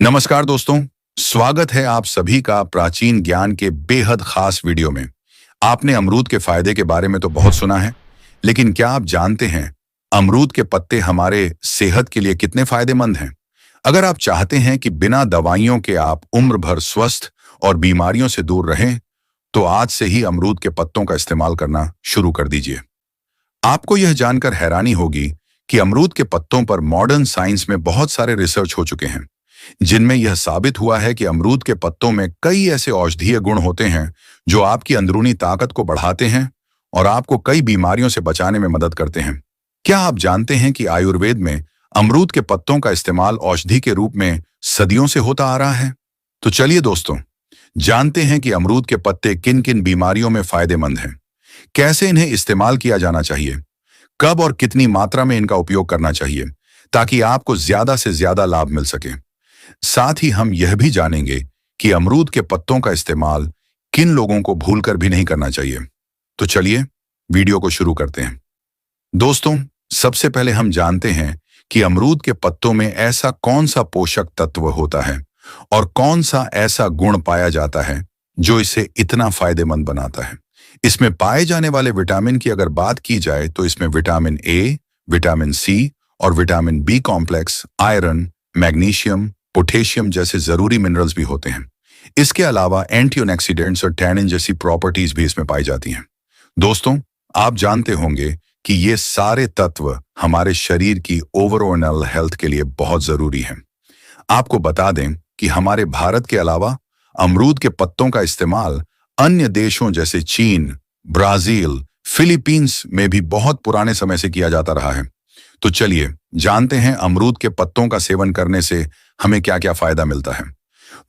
नमस्कार दोस्तों, स्वागत है आप सभी का प्राचीन ज्ञान के बेहद खास वीडियो में। आपने अमरूद के फायदे के बारे में तो बहुत सुना है, लेकिन क्या आप जानते हैं अमरूद के पत्ते हमारे सेहत के लिए कितने फायदेमंद हैं? अगर आप चाहते हैं कि बिना दवाइयों के आप उम्र भर स्वस्थ और बीमारियों से दूर रहें, तो आज से ही अमरूद के पत्तों का इस्तेमाल करना शुरू कर दीजिए। आपको यह जानकर हैरानी होगी कि अमरूद के पत्तों पर मॉडर्न साइंस में बहुत सारे रिसर्च हो चुके हैं, जिनमें यह साबित हुआ है कि अमरूद के पत्तों में कई ऐसे औषधीय गुण होते हैं जो आपकी अंदरूनी ताकत को बढ़ाते हैं और आपको कई बीमारियों से बचाने में मदद करते हैं। क्या आप जानते हैं कि आयुर्वेद में अमरूद के पत्तों का इस्तेमाल औषधि के रूप में सदियों से होता आ रहा है? तो चलिए दोस्तों, जानते हैं कि अमरूद के पत्ते किन किन बीमारियों में फायदेमंद हैं, कैसे इन्हें इस्तेमाल किया जाना चाहिए, कब और कितनी मात्रा में इनका उपयोग करना चाहिए ताकि आपको ज्यादा से ज्यादा लाभ मिल सके। साथ ही हम यह भी जानेंगे कि अमरूद के पत्तों का इस्तेमाल किन लोगों को भूलकर भी नहीं करना चाहिए। तो चलिए वीडियो को शुरू करते हैं। दोस्तों, सबसे पहले हम जानते हैं कि अमरूद के पत्तों में ऐसा कौन सा पोषक तत्व होता है और कौन सा ऐसा गुण पाया जाता है जो इसे इतना फायदेमंद बनाता है। इसमें पाए जाने वाले विटामिन की अगर बात की जाए तो इसमें विटामिन ए, विटामिन सी और vitamin B complex, iron, magnesium, potassium जैसे जरूरी मिनरल्स भी होते हैं। इसके अलावा एंटीऑक्सीडेंट्स और टैनिन जैसी प्रॉपर्टीज भी इसमें पाई जाती हैं। दोस्तों, आप जानते होंगे कि ये सारे तत्व हमारे शरीर की ओवरऑल हेल्थ के लिए बहुत जरूरी हैं। आपको बता दें कि हमारे भारत के अलावा अमरूद के पत्तों का इस्तेमाल अन्य देशों जैसे चीन, ब्राजील, फिलीपींस में भी बहुत पुराने समय से किया जाता रहा है। तो चलिए जानते हैं अमरूद के पत्तों का सेवन करने से हमें क्या क्या फायदा मिलता है।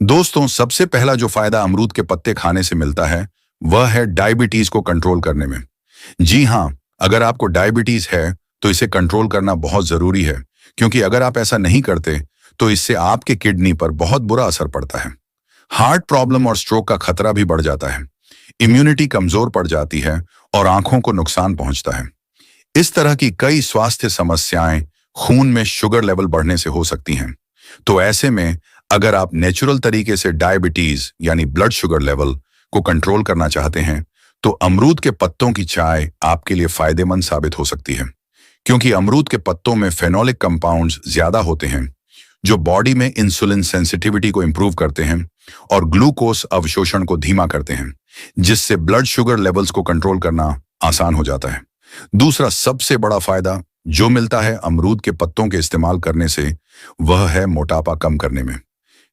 दोस्तों, सबसे पहला जो फायदा अमरूद के पत्ते खाने से मिलता है वह है डायबिटीज को कंट्रोल करने में। जी हाँ, अगर आपको डायबिटीज है तो इसे कंट्रोल करना बहुत जरूरी है, क्योंकि अगर आप ऐसा नहीं करते तो इससे आपके किडनी पर बहुत बुरा असर पड़ता है। हार्ट प्रॉब्लम और स्ट्रोक का खतरा भी बढ़ जाता है, इम्यूनिटी कमजोर पड़ जाती है और आंखों को नुकसान पहुंचता है। इस तरह की कई स्वास्थ्य समस्याएं खून में शुगर लेवल बढ़ने से हो सकती हैं। तो ऐसे में अगर आप नेचुरल तरीके से डायबिटीज यानी ब्लड शुगर लेवल को कंट्रोल करना चाहते हैं तो अमरूद के पत्तों की चाय आपके लिए फायदेमंद साबित हो सकती है, क्योंकि अमरूद के पत्तों में फेनोलिक कंपाउंड्स ज्यादा होते हैं जो बॉडी में इंसुलिन सेंसिटिविटी को इंप्रूव करते हैं और ग्लूकोज अवशोषण को धीमा करते हैं, जिससे ब्लड शुगर लेवल्स को कंट्रोल करना आसान हो जाता है। दूसरा सबसे बड़ा फायदा जो मिलता है अमरूद के पत्तों के इस्तेमाल करने से वह है मोटापा कम करने में।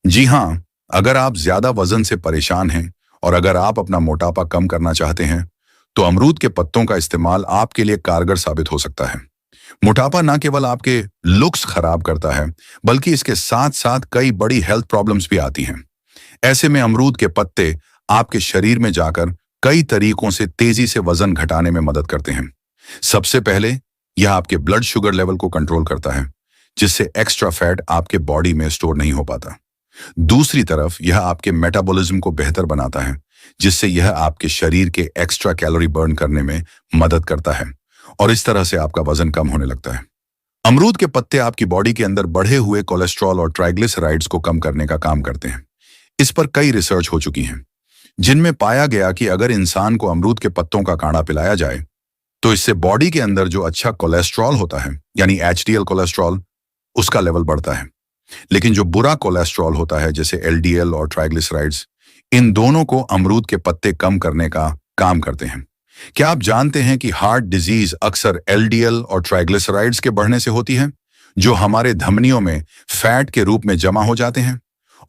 जी हाँ, अगर आप ज्यादा वजन से परेशान हैं और अगर आप अपना मोटापा कम करना चाहते हैं तो अमरूद के पत्तों का इस्तेमाल आपके लिए कारगर साबित हो सकता है। मोटापा न केवल आपके लुक्स खराब करता है, बल्कि इसके साथ साथ कई बड़ी हेल्थ प्रॉब्लम्स भी आती हैं। ऐसे में अमरूद के पत्ते आपके शरीर में जाकर कई तरीकों से तेजी से वजन घटाने में मदद करते हैं। सबसे पहले यह आपके ब्लड शुगर लेवल को कंट्रोल करता है, जिससे एक्स्ट्रा फैट आपके बॉडी में स्टोर नहीं हो पाता। दूसरी तरफ यह आपके मेटाबॉलिज्म को बेहतर बनाता है, जिससे यह आपके शरीर के एक्स्ट्रा कैलोरी बर्न करने में मदद करता है और इस तरह से आपका वजन कम होने लगता है। अमरूद के पत्ते आपकी बॉडी के अंदर बढ़े हुए कोलेस्ट्रॉल और ट्राइग्लिसराइड्स को कम करने का काम करते हैं। इस पर कई रिसर्च हो चुकी हैं, जिनमें पाया गया कि अगर इंसान को अमरूद के पत्तों का काढ़ा पिलाया जाए तो इससे बॉडी के अंदर जो अच्छा कोलेस्ट्रॉल होता है यानी एचडीएल कोलेस्ट्रॉल, उसका लेवल बढ़ता है। लेकिन जो बुरा कोलेस्ट्रॉल होता है जैसे एलडीएल और ट्राइग्लिसराइड्स, इन दोनों को अमरूद के पत्ते कम करने का काम करते हैं। क्या आप जानते हैं कि हार्ट डिजीज अक्सर एलडीएल और ट्राइग्लिसराइड्स के बढ़ने से होती है, जो हमारे धमनियों में फैट के रूप में जमा हो जाते हैं?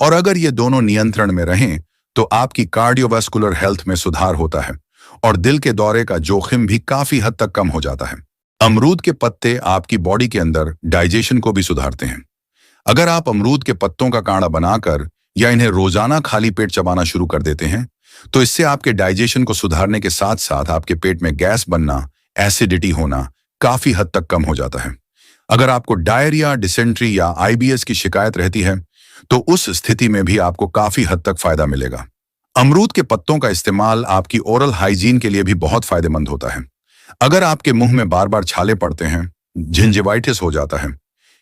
और अगर ये दोनों नियंत्रण में रहें तो आपकी कार्डियोवास्कुलर हेल्थ में सुधार होता है और दिल के दौरे का जोखिम भी काफी हद तक कम हो जाता है। अमरूद के पत्ते आपकी बॉडी के अंदर डाइजेशन को भी सुधारते हैं। अगर आप अमरूद के पत्तों का काढ़ा बनाकर या इन्हें रोजाना खाली पेट चबाना शुरू कर देते हैं तो इससे आपके डाइजेशन को सुधारने के साथ साथ आपके पेट में गैस बनना, एसिडिटी होना काफी हद तक कम हो जाता है। अगर आपको डायरिया, डिसेंट्री या आईबीएस की शिकायत रहती है तो उस स्थिति में भी आपको काफी हद तक फायदा मिलेगा। अमरूद के पत्तों का इस्तेमाल आपकी ओरल हाइजीन के लिए भी बहुत फायदेमंद होता है। अगर आपके मुंह में बार बार छाले पड़ते हैं, जिंजिवाइटिस हो जाता है,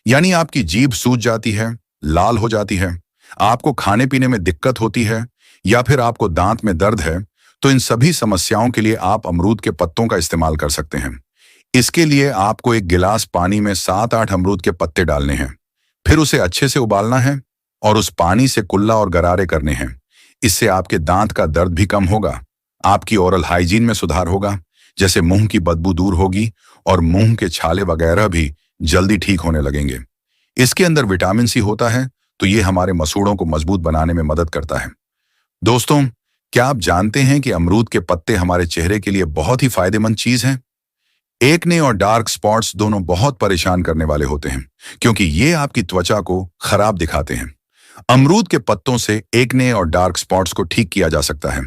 यानी आपकी जीभ सूज जाती है, लाल हो जाती है, आपको खाने पीने में दिक्कत होती है या फिर आपको दांत में दर्द है, तो इन सभी समस्याओं के लिए आप अमरूद के पत्तों का इस्तेमाल कर सकते हैं। इसके लिए आपको एक गिलास पानी में 7-8 अमरूद के पत्ते डालने हैं, फिर उसे अच्छे से उबालना है और उस पानी से कुल्ला और गरारे करने हैं। इससे आपके दांत का दर्द भी कम होगा, आपकी ओरल हाइजीन में सुधार होगा, जैसे मुंह की बदबू दूर होगी और मुंह के छाले वगैरह भी जल्दी ठीक होने लगेंगे। इसके अंदर विटामिन सी होता है, तो ये हमारे मसूड़ों को मजबूत बनाने में मदद करता है। दोस्तों, क्या आप जानते हैं कि अमरूद के पत्ते हमारे चेहरे के लिए बहुत ही फायदेमंद चीज हैं? एक्ने और डार्क स्पॉट्स दोनों बहुत परेशान करने वाले होते हैं, क्योंकि ये आपकी त्वचा को खराब दिखाते हैं। अमरूद के पत्तों से एक्ने और डार्क स्पॉट्स को ठीक किया जा सकता है।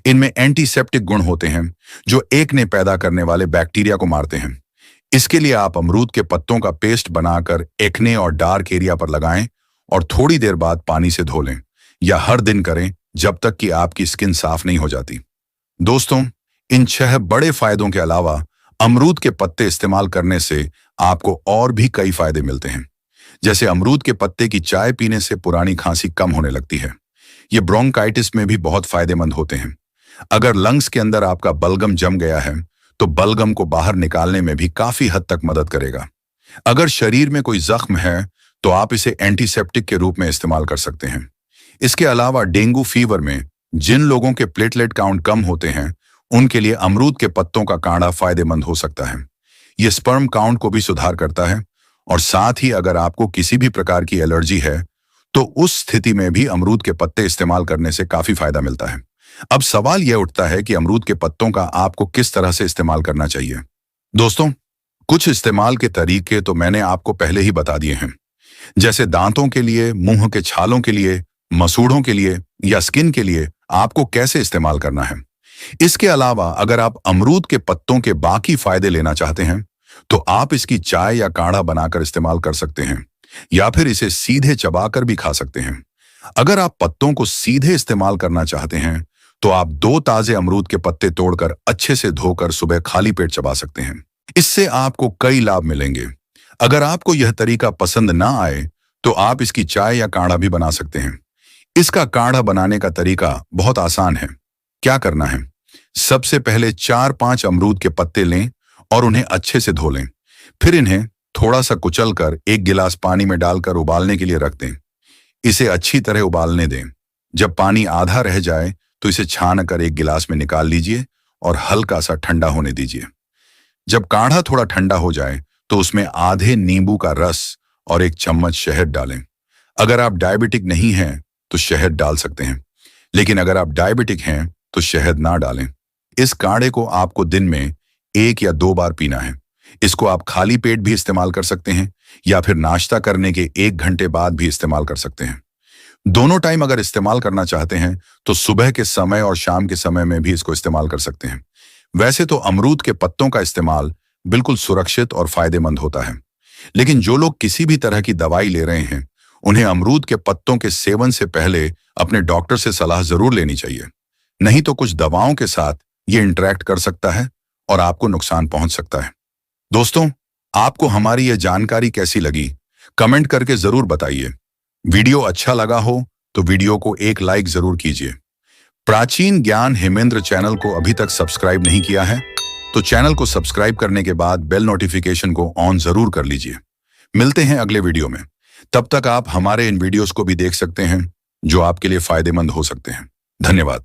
इनमें एंटीसेप्टिक गुण होते हैं, जो एक्ने पैदा करने वाले बैक्टीरिया को मारते हैं। इसके लिए आप अमरूद के पत्तों का पेस्ट बनाकर एक्ने और डार्क एरिया पर लगाएं और थोड़ी देर बाद पानी से धो लें, या हर दिन करें जब तक कि आपकी स्किन साफ नहीं हो जाती। दोस्तों, इन 6 बड़े फायदों के अलावा अमरूद के पत्ते इस्तेमाल करने से आपको और भी कई फायदे मिलते हैं। जैसे अमरूद के पत्ते की चाय पीने से पुरानी खांसी कम होने लगती है। ये ब्रोंकाइटिस में भी बहुत फायदेमंद होते हैं। अगर लंग्स के अंदर आपका बलगम जम गया है, तो बलगम को बाहर निकालने में भी काफी हद तक मदद करेगा। अगर शरीर में कोई जख्म है, तो आप इसे एंटीसेप्टिक के रूप में इस्तेमाल कर सकते हैं। इसके अलावा डेंगू फीवर में जिन लोगों के प्लेटलेट काउंट कम होते हैं, उनके लिए अमरूद के पत्तों का काढ़ा फायदेमंद हो सकता है। ये स्पर्म काउंट को भी सुधार करता है, और साथ ही अगर आपको किसी भी प्रकार की एलर्जी है, तो उस स्थिति में भी अमरूद के पत्ते इस्तेमाल करने से काफी फायदा मिलता है। अब सवाल यह उठता है कि अमरूद के पत्तों का आपको किस तरह से इस्तेमाल करना चाहिए। दोस्तों, कुछ इस्तेमाल के तरीके तो मैंने आपको पहले ही बता दिए हैं, जैसे दांतों के लिए, मुंह के छालों के लिए, मसूड़ों के लिए या स्किन के लिए आपको कैसे इस्तेमाल करना है। इसके अलावा अगर आप अमरूद के पत्तों के बाकी फायदे लेना चाहते हैं, तो आप इसकी चाय या काढ़ा बनाकर इस्तेमाल कर सकते हैं, या फिर इसे सीधे चबाकर भी खा सकते हैं। अगर आप पत्तों को सीधे इस्तेमाल करना चाहते हैं, तो आप 2 ताजे अमरूद के पत्ते तोड़कर अच्छे से धोकर सुबह खाली पेट चबा सकते हैं। इससे आपको कई लाभ मिलेंगे। अगर आपको यह तरीका पसंद ना आए, तो आप इसकी चाय या काढ़ा भी बना सकते हैं। इसका काढ़ा बनाने का तरीका बहुत आसान है। क्या करना है? सबसे पहले 4-5 अमरूद के पत्ते लें और उन्हें अच्छे से धो लें। फिर इन्हें थोड़ा सा कुचलकर 1 गिलास पानी में डालकर उबालने के लिए रख दें। इसे अच्छी तरह उबालने दें। जब पानी आधा रह जाए, तो इसे छानकर 1 गिलास में निकाल लीजिए और हल्का सा ठंडा होने दीजिए। जब काढ़ा थोड़ा ठंडा हो जाए, तो उसमें आधे नींबू का रस और 1 चम्मच शहद डालें। अगर आप डायबिटिक नहीं हैं, तो शहद डाल सकते हैं, लेकिन अगर आप डायबिटिक हैं, तो शहद ना डालें। इस काढ़े को आपको दिन में 1 या 2 बार पीना है। इसको आप खाली पेट भी इस्तेमाल कर सकते हैं, या फिर नाश्ता करने के 1 घंटे बाद भी इस्तेमाल कर सकते हैं। दोनों टाइम अगर इस्तेमाल करना चाहते हैं, तो सुबह के समय और शाम के समय में भी इसको इस्तेमाल कर सकते हैं। वैसे तो अमरूद के पत्तों का इस्तेमाल बिल्कुल सुरक्षित और फायदेमंद होता है, लेकिन जो लोग किसी भी तरह की दवाई ले रहे हैं, उन्हें अमरूद के पत्तों के सेवन से पहले अपने डॉक्टर से सलाह जरूर लेनी चाहिए। नहीं तो कुछ दवाओं के साथ ये इंटरेक्ट कर सकता है और आपको नुकसान पहुंच सकता है। दोस्तों, आपको हमारी यह जानकारी कैसी लगी, कमेंट करके जरूर बताइए। वीडियो अच्छा लगा हो तो वीडियो को एक लाइक जरूर कीजिए। प्राचीन ज्ञान हेमेंद्र चैनल को अभी तक सब्सक्राइब नहीं किया है, तो चैनल को सब्सक्राइब करने के बाद बेल नोटिफिकेशन को ऑन जरूर कर लीजिए। मिलते हैं अगले वीडियो में। तब तक आप हमारे इन वीडियोस को भी देख सकते हैं, जो आपके लिए फायदेमंद हो सकते हैं। धन्यवाद।